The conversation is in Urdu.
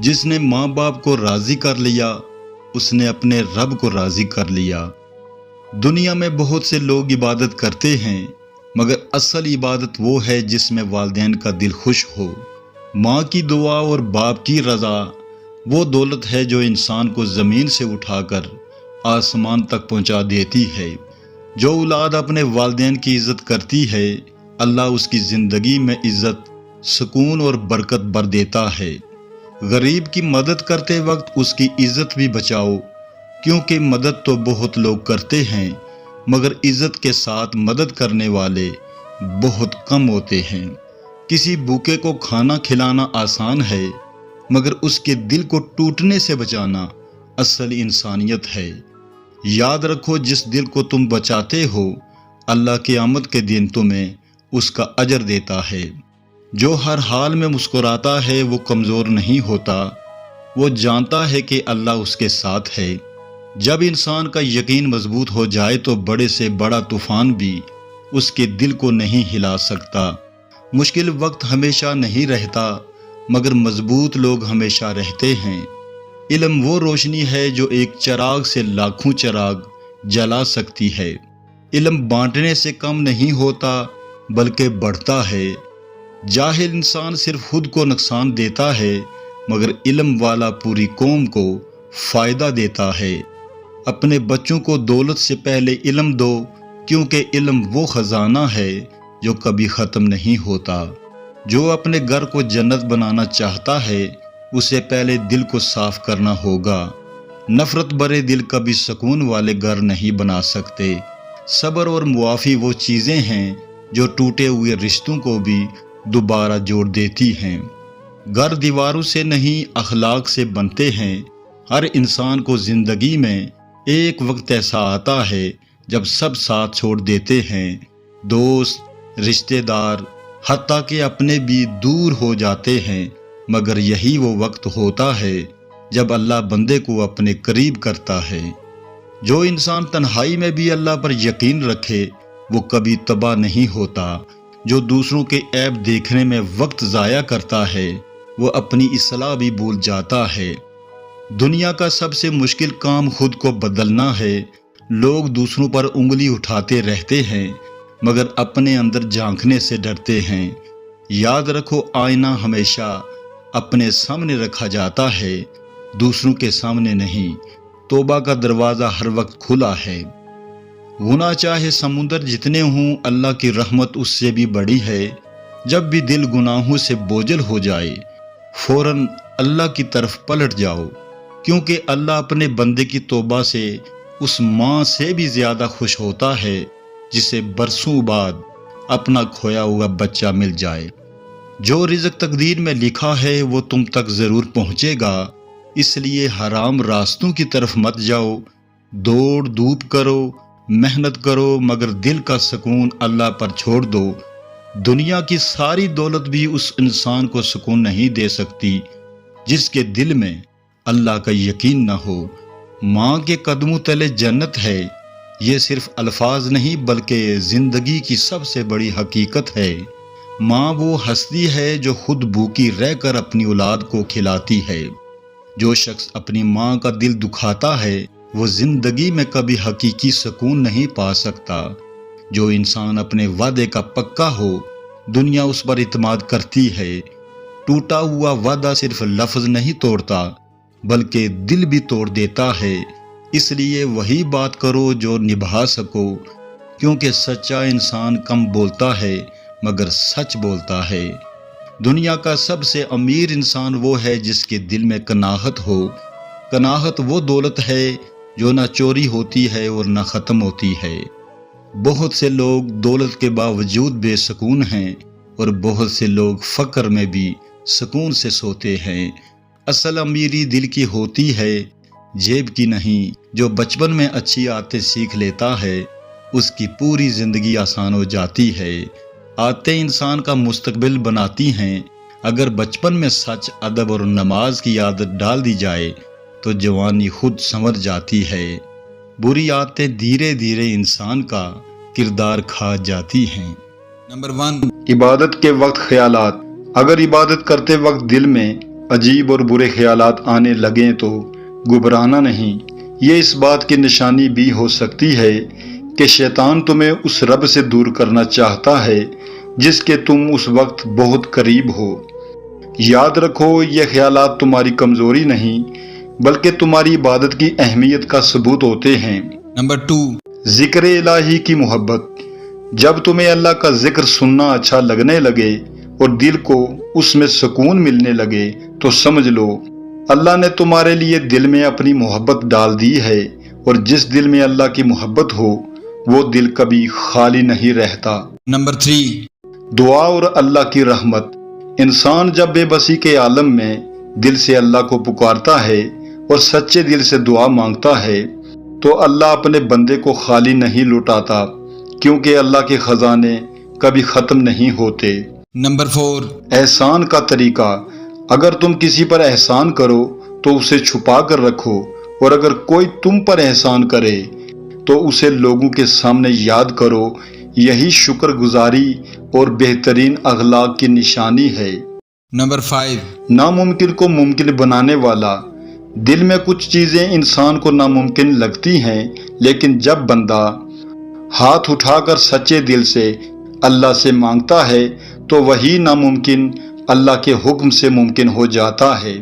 جس نے ماں باپ کو راضی کر لیا اس نے اپنے رب کو راضی کر لیا۔ دنیا میں بہت سے لوگ عبادت کرتے ہیں مگر اصل عبادت وہ ہے جس میں والدین کا دل خوش ہو۔ ماں کی دعا اور باپ کی رضا وہ دولت ہے جو انسان کو زمین سے اٹھا کر آسمان تک پہنچا دیتی ہے۔ جو اولاد اپنے والدین کی عزت کرتی ہے اللہ اس کی زندگی میں عزت، سکون اور برکت بھر دیتا ہے۔ غریب کی مدد کرتے وقت اس کی عزت بھی بچاؤ، کیونکہ مدد تو بہت لوگ کرتے ہیں مگر عزت کے ساتھ مدد کرنے والے بہت کم ہوتے ہیں۔ کسی بھوکے کو کھانا کھلانا آسان ہے مگر اس کے دل کو ٹوٹنے سے بچانا اصل انسانیت ہے۔ یاد رکھو جس دل کو تم بچاتے ہو اللہ قیامت کے دن تمہیں اس کا اجر دیتا ہے۔ جو ہر حال میں مسکراتا ہے وہ کمزور نہیں ہوتا، وہ جانتا ہے کہ اللہ اس کے ساتھ ہے۔ جب انسان کا یقین مضبوط ہو جائے تو بڑے سے بڑا طوفان بھی اس کے دل کو نہیں ہلا سکتا۔ مشکل وقت ہمیشہ نہیں رہتا مگر مضبوط لوگ ہمیشہ رہتے ہیں۔ علم وہ روشنی ہے جو ایک چراغ سے لاکھوں چراغ جلا سکتی ہے۔ علم بانٹنے سے کم نہیں ہوتا بلکہ بڑھتا ہے۔ جاہل انسان صرف خود کو نقصان دیتا ہے مگر علم والا پوری قوم کو فائدہ دیتا ہے۔ اپنے بچوں کو دولت سے پہلے علم دو، کیونکہ علم وہ خزانہ ہے جو کبھی ختم نہیں ہوتا۔ جو اپنے گھر کو جنت بنانا چاہتا ہے اسے پہلے دل کو صاف کرنا ہوگا۔ نفرت بھرے دل کبھی سکون والے گھر نہیں بنا سکتے۔ صبر اور معافی وہ چیزیں ہیں جو ٹوٹے ہوئے رشتوں کو بھی دوبارہ جوڑ دیتی ہیں۔ گھر دیواروں سے نہیں اخلاق سے بنتے ہیں۔ ہر انسان کو زندگی میں ایک وقت ایسا آتا ہے جب سب ساتھ چھوڑ دیتے ہیں، دوست، رشتہ دار، حتیٰ کہ اپنے بھی دور ہو جاتے ہیں، مگر یہی وہ وقت ہوتا ہے جب اللہ بندے کو اپنے قریب کرتا ہے۔ جو انسان تنہائی میں بھی اللہ پر یقین رکھے وہ کبھی تباہ نہیں ہوتا۔ جو دوسروں کے عیب دیکھنے میں وقت ضائع کرتا ہے وہ اپنی اصلاح بھی بھول جاتا ہے۔ دنیا کا سب سے مشکل کام خود کو بدلنا ہے۔ لوگ دوسروں پر انگلی اٹھاتے رہتے ہیں مگر اپنے اندر جھانکنے سے ڈرتے ہیں۔ یاد رکھو آئینہ ہمیشہ اپنے سامنے رکھا جاتا ہے، دوسروں کے سامنے نہیں۔ توبہ کا دروازہ ہر وقت کھلا ہے۔ گناہ چاہے سمندر جتنے ہوں اللہ کی رحمت اس سے بھی بڑی ہے۔ جب بھی دل گناہوں سے بوجھل ہو جائے فوراً اللہ کی طرف پلٹ جاؤ، کیونکہ اللہ اپنے بندے کی توبہ سے اس ماں سے بھی زیادہ خوش ہوتا ہے جسے برسوں بعد اپنا کھویا ہوا بچہ مل جائے۔ جو رزق تقدیر میں لکھا ہے وہ تم تک ضرور پہنچے گا، اس لیے حرام راستوں کی طرف مت جاؤ۔ دوڑ دھوپ کرو، محنت کرو مگر دل کا سکون اللہ پر چھوڑ دو۔ دنیا کی ساری دولت بھی اس انسان کو سکون نہیں دے سکتی جس کے دل میں اللہ کا یقین نہ ہو۔ ماں کے قدموں تلے جنت ہے، یہ صرف الفاظ نہیں بلکہ زندگی کی سب سے بڑی حقیقت ہے۔ ماں وہ ہستی ہے جو خود بھوکی رہ کر اپنی اولاد کو کھلاتی ہے۔ جو شخص اپنی ماں کا دل دکھاتا ہے وہ زندگی میں کبھی حقیقی سکون نہیں پا سکتا۔ جو انسان اپنے وعدے کا پکا ہو دنیا اس پر اعتماد کرتی ہے۔ ٹوٹا ہوا وعدہ صرف لفظ نہیں توڑتا بلکہ دل بھی توڑ دیتا ہے۔ اس لیے وہی بات کرو جو نبھا سکو، کیونکہ سچا انسان کم بولتا ہے مگر سچ بولتا ہے۔ دنیا کا سب سے امیر انسان وہ ہے جس کے دل میں قناعت ہو۔ قناعت وہ دولت ہے جو نہ چوری ہوتی ہے اور نہ ختم ہوتی ہے۔ بہت سے لوگ دولت کے باوجود بے سکون ہیں اور بہت سے لوگ فقر میں بھی سکون سے سوتے ہیں۔ اصل امیری دل کی ہوتی ہے، جیب کی نہیں۔ جو بچپن میں اچھی عادتیں سیکھ لیتا ہے اس کی پوری زندگی آسان ہو جاتی ہے۔ عادتیں انسان کا مستقبل بناتی ہیں۔ اگر بچپن میں سچ، ادب اور نماز کی عادت ڈال دی جائے تو جوانی خود سنور جاتی ہے۔ بری عادتیں دھیرے دھیرے انسان کا کردار کھا جاتی ہیں۔ نمبر 1، عبادت کے وقت خیالات۔ اگر عبادت کرتے وقت دل میں عجیب اور برے خیالات آنے لگیں تو گھبرانا نہیں۔ یہ اس بات کی نشانی بھی ہو سکتی ہے کہ شیطان تمہیں اس رب سے دور کرنا چاہتا ہے جس کے تم اس وقت بہت قریب ہو۔ یاد رکھو، یہ خیالات تمہاری کمزوری نہیں بلکہ تمہاری عبادت کی اہمیت کا ثبوت ہوتے ہیں۔ نمبر 2، ذکر الہی کی محبت۔ جب تمہیں اللہ کا ذکر سننا اچھا لگنے لگے اور دل کو اس میں سکون ملنے لگے تو سمجھ لو اللہ نے تمہارے لیے دل میں اپنی محبت ڈال دی ہے، اور جس دل میں اللہ کی محبت ہو وہ دل کبھی خالی نہیں رہتا۔ نمبر 3، دعا اور اللہ کی رحمت۔ انسان جب بے بسی کے عالم میں دل سے اللہ کو پکارتا ہے اور سچے دل سے دعا مانگتا ہے تو اللہ اپنے بندے کو خالی نہیں لوٹاتا، کیونکہ اللہ کے خزانے کبھی ختم نہیں ہوتے۔ نمبر 4، احسان کا طریقہ۔ اگر تم کسی پر احسان کرو تو اسے چھپا کر رکھو، اور اگر کوئی تم پر احسان کرے تو اسے لوگوں کے سامنے یاد کرو۔ یہی شکر گزاری اور بہترین اخلاق کی نشانی ہے۔ نمبر 5، ناممکن کو ممکن بنانے والا۔ دل میں کچھ چیزیں انسان کو ناممکن لگتی ہیں، لیکن جب بندہ ہاتھ اٹھا کر سچے دل سے اللہ سے مانگتا ہے تو وہی ناممکن اللہ کے حکم سے ممکن ہو جاتا ہے۔